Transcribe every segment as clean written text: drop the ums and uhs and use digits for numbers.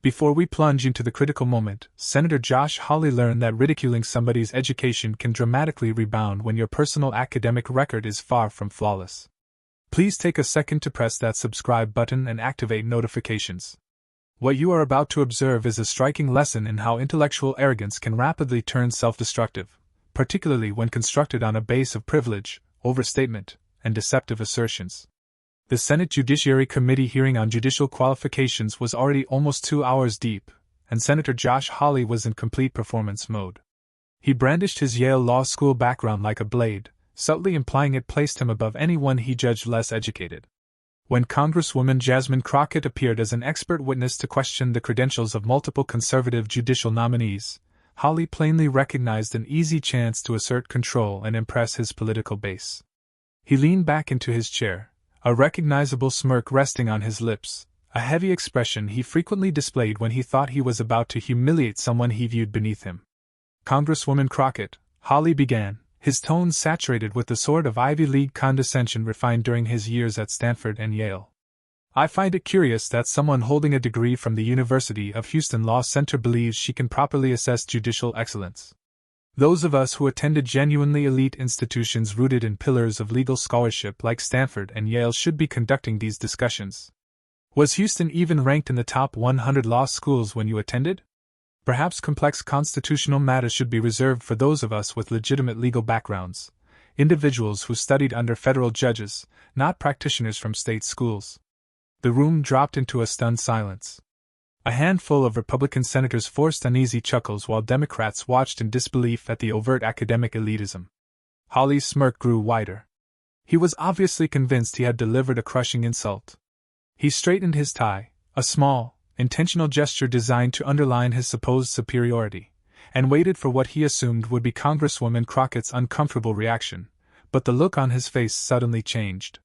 Before we plunge into the critical moment, Senator Josh Hawley learned that ridiculing somebody's education can dramatically rebound when your personal academic record is far from flawless. Please take a second to press that subscribe button and activate notifications. What you are about to observe is a striking lesson in how intellectual arrogance can rapidly turn self-destructive, particularly when constructed on a base of privilege, overstatement, and deceptive assertions. The Senate Judiciary Committee hearing on judicial qualifications was already almost 2 hours deep, and Senator Josh Hawley was in complete performance mode. He brandished his Yale Law School background like a blade, subtly implying it placed him above anyone he judged less educated. When Congresswoman Jasmine Crockett appeared as an expert witness to question the credentials of multiple conservative judicial nominees, Hawley plainly recognized an easy chance to assert control and impress his political base. He leaned back into his chair, a recognizable smirk resting on his lips, a heavy expression he frequently displayed when he thought he was about to humiliate someone he viewed beneath him. "Congresswoman Crockett," Hawley began, his tone saturated with the sort of Ivy League condescension refined during his years at Stanford and Yale. "I find it curious that someone holding a degree from the University of Houston Law Center believes she can properly assess judicial excellence. Those of us who attended genuinely elite institutions rooted in pillars of legal scholarship like Stanford and Yale should be conducting these discussions. Was Houston even ranked in the top 100 law schools when you attended? Perhaps complex constitutional matters should be reserved for those of us with legitimate legal backgrounds, individuals who studied under federal judges, not practitioners from state schools." The room dropped into a stunned silence. A handful of Republican senators forced uneasy chuckles while Democrats watched in disbelief at the overt academic elitism. Hawley's smirk grew wider. He was obviously convinced he had delivered a crushing insult. He straightened his tie, a small, intentional gesture designed to underline his supposed superiority, and waited for what he assumed would be Congresswoman Crockett's uncomfortable reaction, but the look on his face suddenly changed.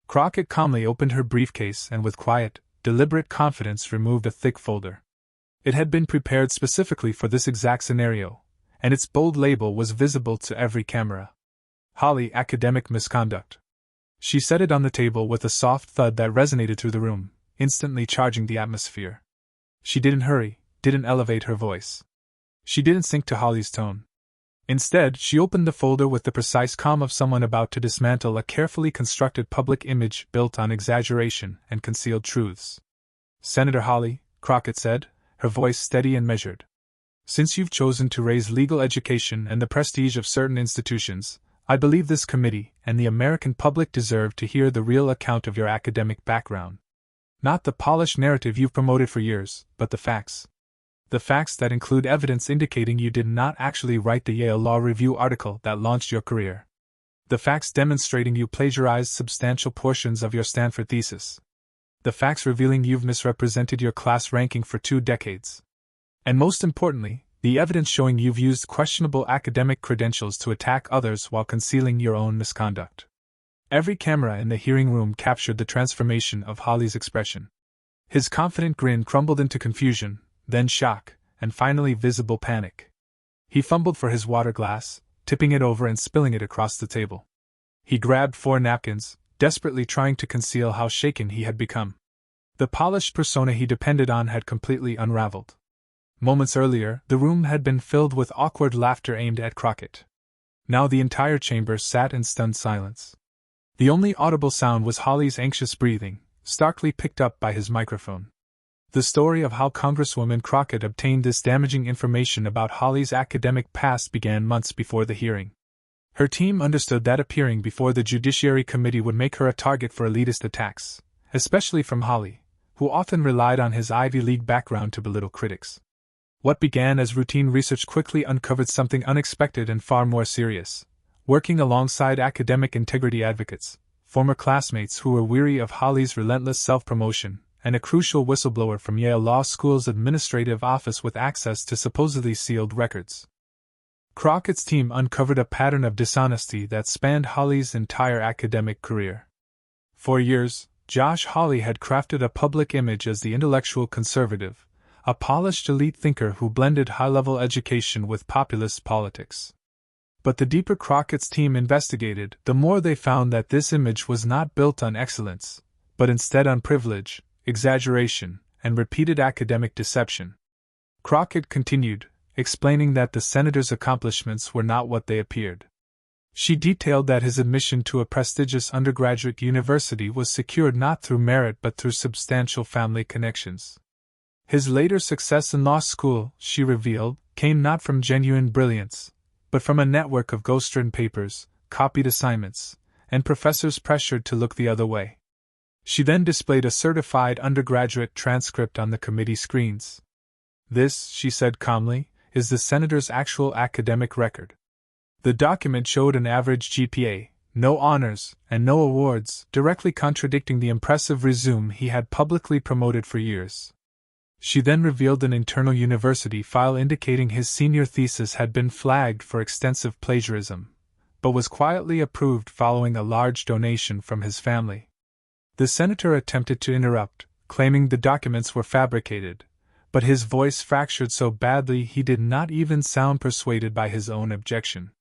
Crockett calmly opened her briefcase and with quiet, deliberate confidence removed a thick folder. It had been prepared specifically for this exact scenario, and its bold label was visible to every camera. "Hawley, academic misconduct." She set it on the table with a soft thud that resonated through the room, instantly charging the atmosphere. She didn't hurry, didn't elevate her voice. She didn't sink to Hawley's tone. Instead, she opened the folder with the precise calm of someone about to dismantle a carefully constructed public image built on exaggeration and concealed truths. "Senator Hawley," Crockett said, her voice steady and measured. "Since you've chosen to raise legal education and the prestige of certain institutions, I believe this committee and the American public deserve to hear the real account of your academic background. Not the polished narrative you've promoted for years, but the facts. The facts that include evidence indicating you did not actually write the Yale Law Review article that launched your career. The facts demonstrating you plagiarized substantial portions of your Stanford thesis. The facts revealing you've misrepresented your class ranking for 2 decades. And most importantly, the evidence showing you've used questionable academic credentials to attack others while concealing your own misconduct." Every camera in the hearing room captured the transformation of Hawley's expression. His confident grin crumbled into confusion, then shock, and finally visible panic. He fumbled for his water glass, tipping it over and spilling it across the table. He grabbed 4 napkins, desperately trying to conceal how shaken he had become. The polished persona he depended on had completely unraveled. Moments earlier, the room had been filled with awkward laughter aimed at Crockett. Now the entire chamber sat in stunned silence. The only audible sound was Hawley's anxious breathing, starkly picked up by his microphone. The story of how Congresswoman Crockett obtained this damaging information about Hawley's academic past began months before the hearing. Her team understood that appearing before the Judiciary Committee would make her a target for elitist attacks, especially from Hawley, who often relied on his Ivy League background to belittle critics. What began as routine research quickly uncovered something unexpected and far more serious. Working alongside academic integrity advocates, former classmates who were weary of Hawley's relentless self-promotion, and a crucial whistleblower from Yale Law School's administrative office with access to supposedly sealed records. Crockett's team uncovered a pattern of dishonesty that spanned Hawley's entire academic career. For years, Josh Hawley had crafted a public image as the intellectual conservative, a polished elite thinker who blended high-level education with populist politics. But the deeper Crockett's team investigated, the more they found that this image was not built on excellence, but instead on privilege, exaggeration, and repeated academic deception. Crockett continued, explaining that the senator's accomplishments were not what they appeared. She detailed that his admission to a prestigious undergraduate university was secured not through merit but through substantial family connections. His later success in law school, she revealed, came not from genuine brilliance, but from a network of ghostwritten papers, copied assignments, and professors pressured to look the other way. She then displayed a certified undergraduate transcript on the committee screens. This, she said calmly, is the senator's actual academic record. The document showed an average GPA, no honors, and no awards, directly contradicting the impressive resume he had publicly promoted for years. She then revealed an internal university file indicating his senior thesis had been flagged for extensive plagiarism, but was quietly approved following a large donation from his family. The senator attempted to interrupt, claiming the documents were fabricated, but his voice fractured so badly he did not even sound persuaded by his own objection.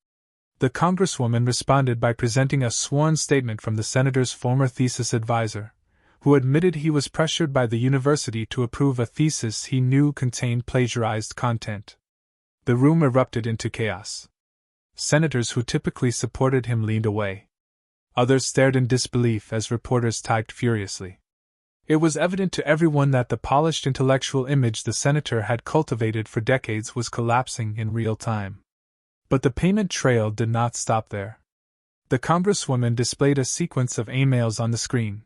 The Congresswoman responded by presenting a sworn statement from the senator's former thesis advisor, who admitted he was pressured by the university to approve a thesis he knew contained plagiarized content. The room erupted into chaos. Senators who typically supported him leaned away. Others stared in disbelief as reporters typed furiously. It was evident to everyone that the polished intellectual image the senator had cultivated for decades was collapsing in real time. But the payment trail did not stop there. The Congresswoman displayed a sequence of emails on the screen.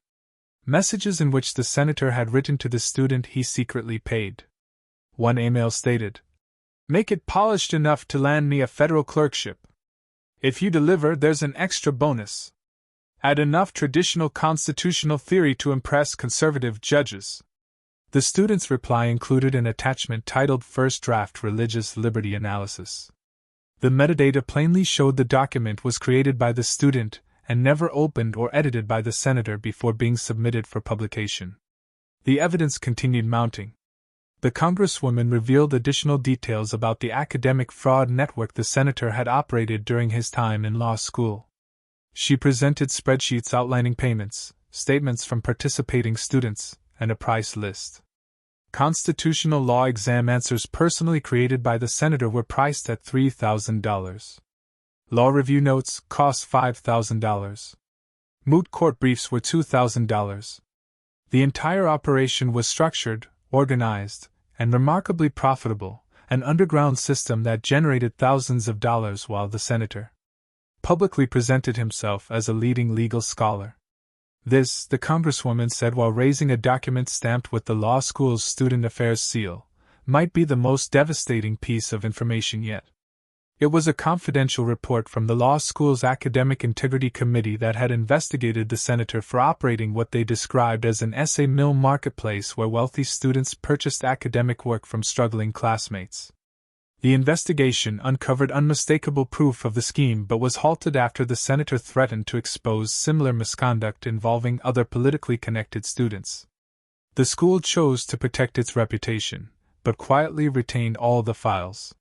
Messages in which the senator had written to the student he secretly paid. One email stated, "Make it polished enough to land me a federal clerkship. If you deliver, there's an extra bonus. Add enough traditional constitutional theory to impress conservative judges." The student's reply included an attachment titled First Draft Religious Liberty Analysis. The metadata plainly showed the document was created by the student and never opened or edited by the senator before being submitted for publication. The evidence continued mounting. The Congresswoman revealed additional details about the academic fraud network the senator had operated during his time in law school. She presented spreadsheets outlining payments, statements from participating students, and a price list. Constitutional law exam answers personally created by the senator were priced at $3,000. Law review notes cost $5,000. Moot court briefs were $2,000. The entire operation was structured, organized, and remarkably profitable, an underground system that generated thousands of dollars while the senator publicly presented himself as a leading legal scholar. This, the Congresswoman said while raising a document stamped with the law school's student affairs seal, might be the most devastating piece of information yet. It was a confidential report from the law school's Academic Integrity Committee that had investigated the senator for operating what they described as an essay mill marketplace where wealthy students purchased academic work from struggling classmates. The investigation uncovered unmistakable proof of the scheme but was halted after the senator threatened to expose similar misconduct involving other politically connected students. The school chose to protect its reputation, but quietly retained all the files.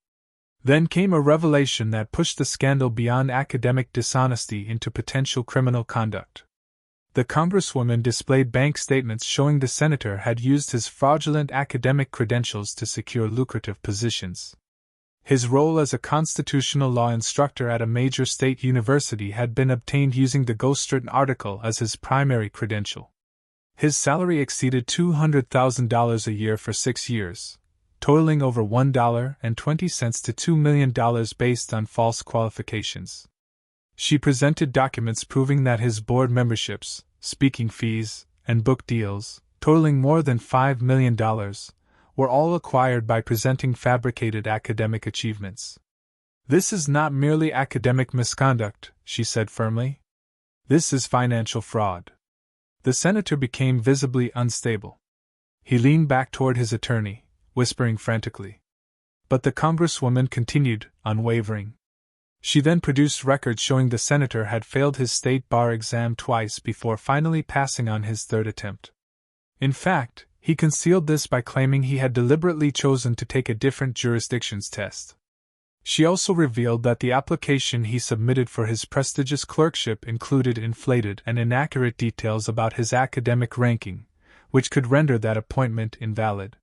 Then came a revelation that pushed the scandal beyond academic dishonesty into potential criminal conduct. The Congresswoman displayed bank statements showing the senator had used his fraudulent academic credentials to secure lucrative positions. His role as a constitutional law instructor at a major state university had been obtained using the ghostwritten article as his primary credential. His salary exceeded $200,000 a year for 6 years, totaling over $1.20 to $2 million based on false qualifications. She presented documents proving that his board memberships, speaking fees, and book deals, totaling more than $5 million, were all acquired by presenting fabricated academic achievements. "This is not merely academic misconduct," she said firmly. "This is financial fraud." The senator became visibly unstable. He leaned back toward his attorney, whispering frantically. But the Congresswoman continued, unwavering. She then produced records showing the senator had failed his state bar exam twice before finally passing on his third attempt. In fact, he concealed this by claiming he had deliberately chosen to take a different jurisdiction's test. She also revealed that the application he submitted for his prestigious clerkship included inflated and inaccurate details about his academic ranking, which could render that appointment invalid.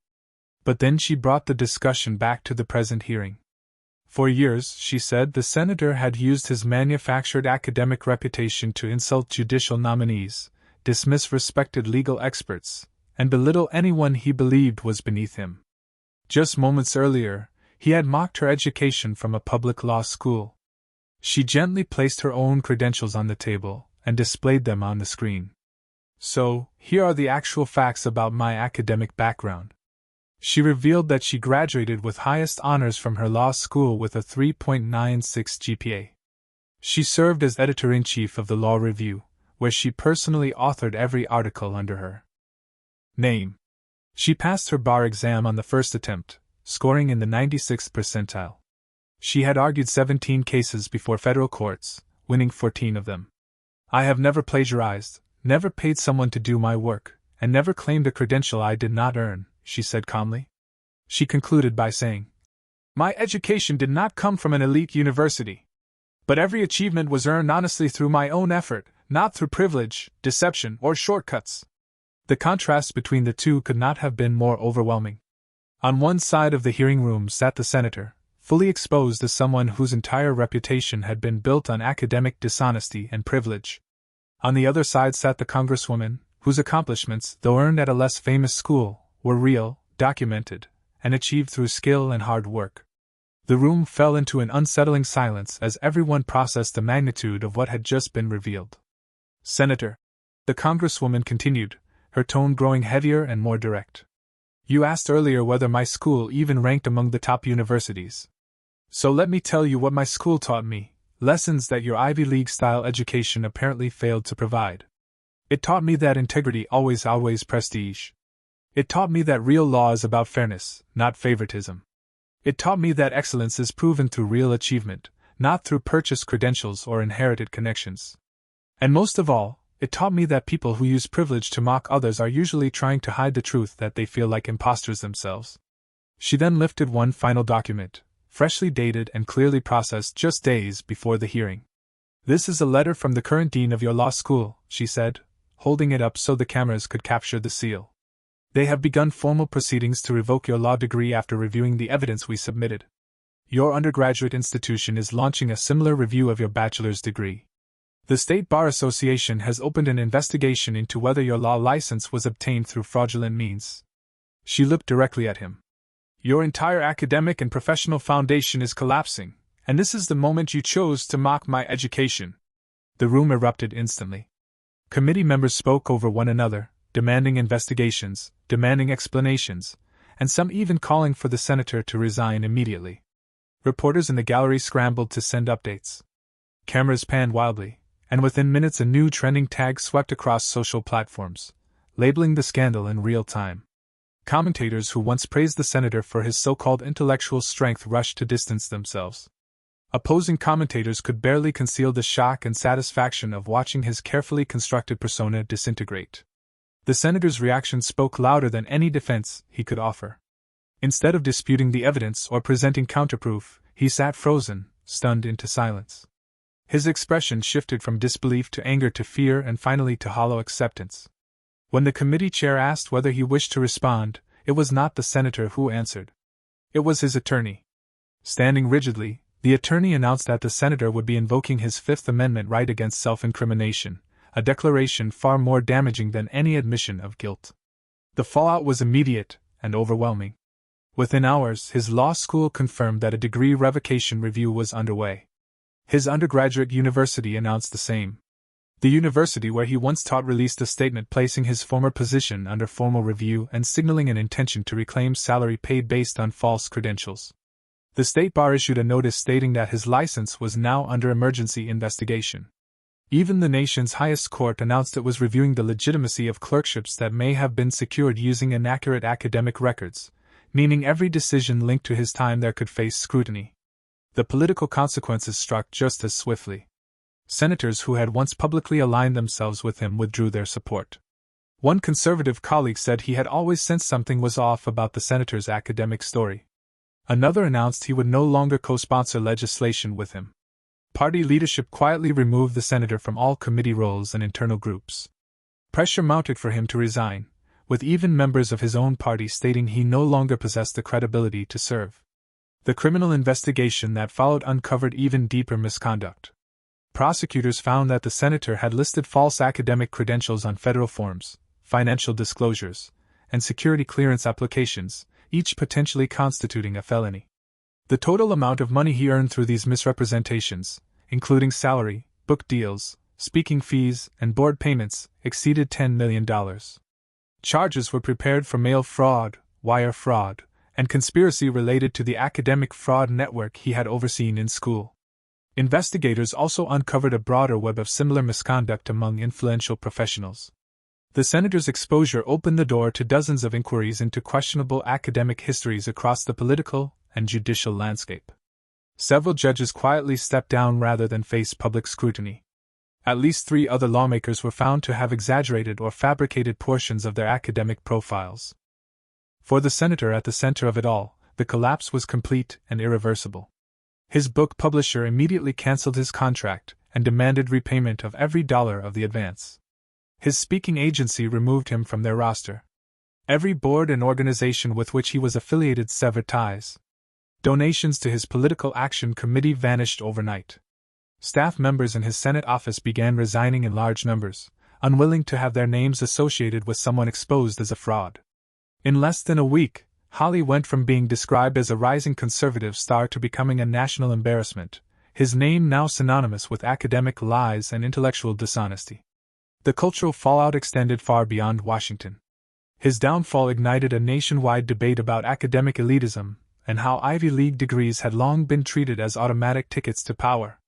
But then she brought the discussion back to the present hearing. For years, she said, the senator had used his manufactured academic reputation to insult judicial nominees, dismiss respected legal experts, and belittle anyone he believed was beneath him. Just moments earlier, he had mocked her education from a public law school. She gently placed her own credentials on the table and displayed them on the screen. So, here are the actual facts about my academic background. She revealed that she graduated with highest honors from her law school with a 3.96 GPA. She served as editor-in-chief of the Law Review, where she personally authored every article under her name. She passed her bar exam on the first attempt, scoring in the 96th percentile. She had argued 17 cases before federal courts, winning 14 of them. I have never plagiarized, never paid someone to do my work, and never claimed a credential I did not earn, she said calmly. She concluded by saying, "My education did not come from an elite university. But every achievement was earned honestly through my own effort, not through privilege, deception, or shortcuts." The contrast between the two could not have been more overwhelming. On one side of the hearing room sat the senator, fully exposed as someone whose entire reputation had been built on academic dishonesty and privilege. On the other side sat the Congresswoman, whose accomplishments, though earned at a less famous school, were real, documented, and achieved through skill and hard work. The room fell into an unsettling silence as everyone processed the magnitude of what had just been revealed. "Senator," the Congresswoman continued, her tone growing heavier and more direct, "you asked earlier whether my school even ranked among the top universities. So let me tell you what my school taught me, lessons that your Ivy League-style education apparently failed to provide. It taught me that integrity always outweighs prestige. It taught me that real law is about fairness, not favoritism. It taught me that excellence is proven through real achievement, not through purchased credentials or inherited connections. And most of all, it taught me that people who use privilege to mock others are usually trying to hide the truth that they feel like imposters themselves." She then lifted one final document, freshly dated and clearly processed just days before the hearing. "This is a letter from the current dean of your law school," she said, holding it up so the cameras could capture the seal. "They have begun formal proceedings to revoke your law degree after reviewing the evidence we submitted. Your undergraduate institution is launching a similar review of your bachelor's degree. The State Bar Association has opened an investigation into whether your law license was obtained through fraudulent means." She looked directly at him. "Your entire academic and professional foundation is collapsing, and this is the moment you chose to mock my education." The room erupted instantly. Committee members spoke over one another, demanding investigations, demanding explanations, and some even calling for the senator to resign immediately. Reporters in the gallery scrambled to send updates. Cameras panned wildly, and within minutes a new trending tag swept across social platforms, labeling the scandal in real time. Commentators who once praised the senator for his so-called intellectual strength rushed to distance themselves. Opposing commentators could barely conceal the shock and satisfaction of watching his carefully constructed persona disintegrate. The senator's reaction spoke louder than any defense he could offer. Instead of disputing the evidence or presenting counterproof, he sat frozen, stunned into silence. His expression shifted from disbelief to anger to fear and finally to hollow acceptance. When the committee chair asked whether he wished to respond, it was not the senator who answered. It was his attorney. Standing rigidly, the attorney announced that the senator would be invoking his Fifth Amendment right against self-incrimination, a declaration far more damaging than any admission of guilt. The fallout was immediate and overwhelming. Within hours, his law school confirmed that a degree revocation review was underway. His undergraduate university announced the same. The university where he once taught released a statement placing his former position under formal review and signaling an intention to reclaim salary paid based on false credentials. The State Bar issued a notice stating that his license was now under emergency investigation. Even the nation's highest court announced it was reviewing the legitimacy of clerkships that may have been secured using inaccurate academic records, meaning every decision linked to his time there could face scrutiny. The political consequences struck just as swiftly. Senators who had once publicly aligned themselves with him withdrew their support. One conservative colleague said he had always sensed something was off about the senator's academic story. Another announced he would no longer co-sponsor legislation with him. Party leadership quietly removed the senator from all committee roles and internal groups. Pressure mounted for him to resign, with even members of his own party stating he no longer possessed the credibility to serve. The criminal investigation that followed uncovered even deeper misconduct. Prosecutors found that the senator had listed false academic credentials on federal forms, financial disclosures, and security clearance applications, each potentially constituting a felony. The total amount of money he earned through these misrepresentations, including salary, book deals, speaking fees, and board payments, exceeded $10 million. Charges were prepared for mail fraud, wire fraud, and conspiracy related to the academic fraud network he had overseen in school. Investigators also uncovered a broader web of similar misconduct among influential professionals. The senator's exposure opened the door to dozens of inquiries into questionable academic histories across the political and judicial landscape. Several judges quietly stepped down rather than face public scrutiny. At least 3 other lawmakers were found to have exaggerated or fabricated portions of their academic profiles. For the senator at the center of it all, the collapse was complete and irreversible. His book publisher immediately canceled his contract and demanded repayment of every dollar of the advance. His speaking agency removed him from their roster. Every board and organization with which he was affiliated severed ties. Donations to his political action committee vanished overnight. Staff members in his Senate office began resigning in large numbers, unwilling to have their names associated with someone exposed as a fraud. In less than a week, Hawley went from being described as a rising conservative star to becoming a national embarrassment, his name now synonymous with academic lies and intellectual dishonesty. The cultural fallout extended far beyond Washington. His downfall ignited a nationwide debate about academic elitism and how Ivy League degrees had long been treated as automatic tickets to power.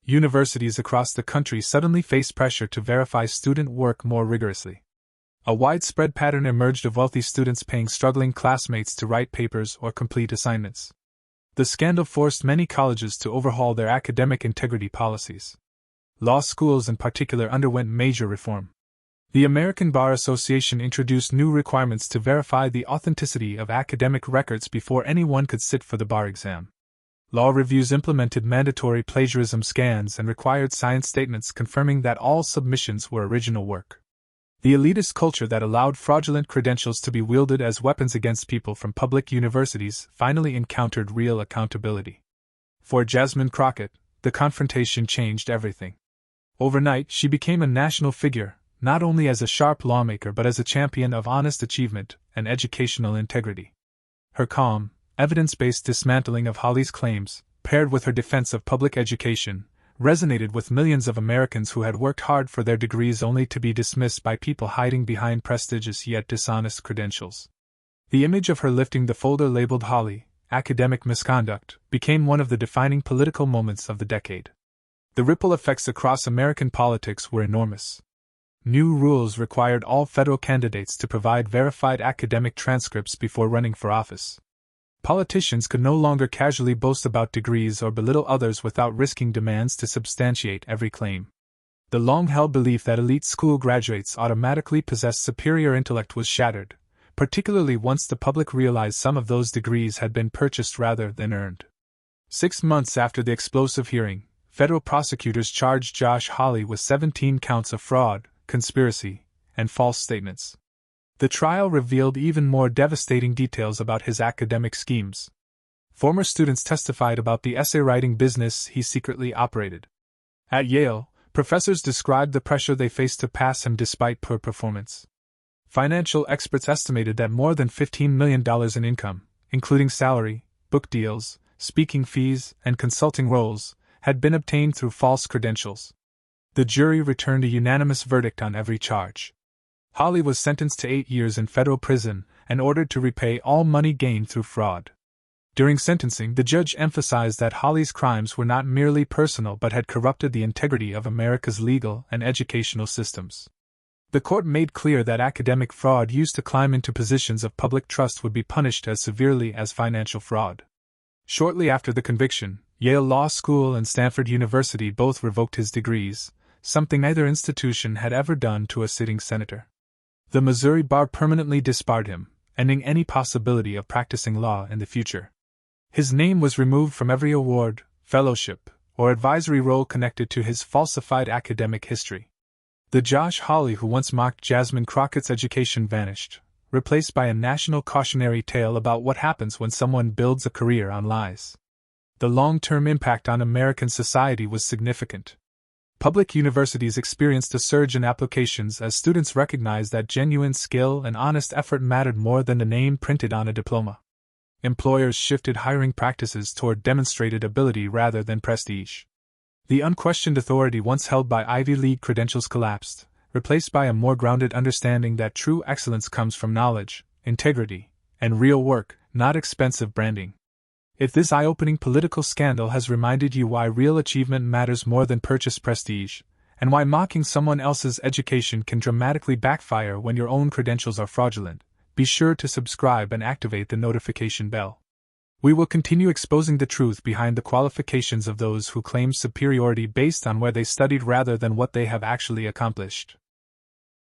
Universities across the country suddenly faced pressure to verify student work more rigorously. A widespread pattern emerged of wealthy students paying struggling classmates to write papers or complete assignments. The scandal forced many colleges to overhaul their academic integrity policies. Law schools in particular underwent major reform. The American Bar Association introduced new requirements to verify the authenticity of academic records before anyone could sit for the bar exam. Law reviews implemented mandatory plagiarism scans and required science statements confirming that all submissions were original work. The elitist culture that allowed fraudulent credentials to be wielded as weapons against people from public universities finally encountered real accountability. For Jasmine Crockett, the confrontation changed everything. Overnight, she became a national figure, not only as a sharp lawmaker but as a champion of honest achievement and educational integrity. Her calm, evidence-based dismantling of Hawley's claims, paired with her defense of public education, resonated with millions of Americans who had worked hard for their degrees only to be dismissed by people hiding behind prestigious yet dishonest credentials. The image of her lifting the folder labeled Hawley, Academic Misconduct, became one of the defining political moments of the decade. The ripple effects across American politics were enormous. New rules required all federal candidates to provide verified academic transcripts before running for office. Politicians could no longer casually boast about degrees or belittle others without risking demands to substantiate every claim. The long-held belief that elite school graduates automatically possess superior intellect was shattered, particularly once the public realized some of those degrees had been purchased rather than earned. 6 months after the explosive hearing, federal prosecutors charged Josh Hawley with 17 counts of fraud, conspiracy, and false statements. The trial revealed even more devastating details about his academic schemes. Former students testified about the essay-writing business he secretly operated. At Yale, professors described the pressure they faced to pass him despite poor performance. Financial experts estimated that more than $15 million in income, including salary, book deals, speaking fees, and consulting roles, had been obtained through false credentials. The jury returned a unanimous verdict on every charge. Hawley was sentenced to 8 years in federal prison and ordered to repay all money gained through fraud. During sentencing, the judge emphasized that Hawley's crimes were not merely personal but had corrupted the integrity of America's legal and educational systems. The court made clear that academic fraud used to climb into positions of public trust would be punished as severely as financial fraud. Shortly after the conviction, Yale Law School and Stanford University both revoked his degrees, something neither institution had ever done to a sitting senator. The Missouri bar permanently disbarred him, ending any possibility of practicing law in the future. His name was removed from every award, fellowship, or advisory role connected to his falsified academic history. The Josh Hawley who once mocked Jasmine Crockett's education vanished, replaced by a national cautionary tale about what happens when someone builds a career on lies. The long-term impact on American society was significant. Public universities experienced a surge in applications as students recognized that genuine skill and honest effort mattered more than the name printed on a diploma. Employers shifted hiring practices toward demonstrated ability rather than prestige. The unquestioned authority once held by Ivy League credentials collapsed, replaced by a more grounded understanding that true excellence comes from knowledge, integrity, and real work, not expensive branding. If this eye-opening political scandal has reminded you why real achievement matters more than purchased prestige, and why mocking someone else's education can dramatically backfire when your own credentials are fraudulent, be sure to subscribe and activate the notification bell. We will continue exposing the truth behind the qualifications of those who claim superiority based on where they studied rather than what they have actually accomplished.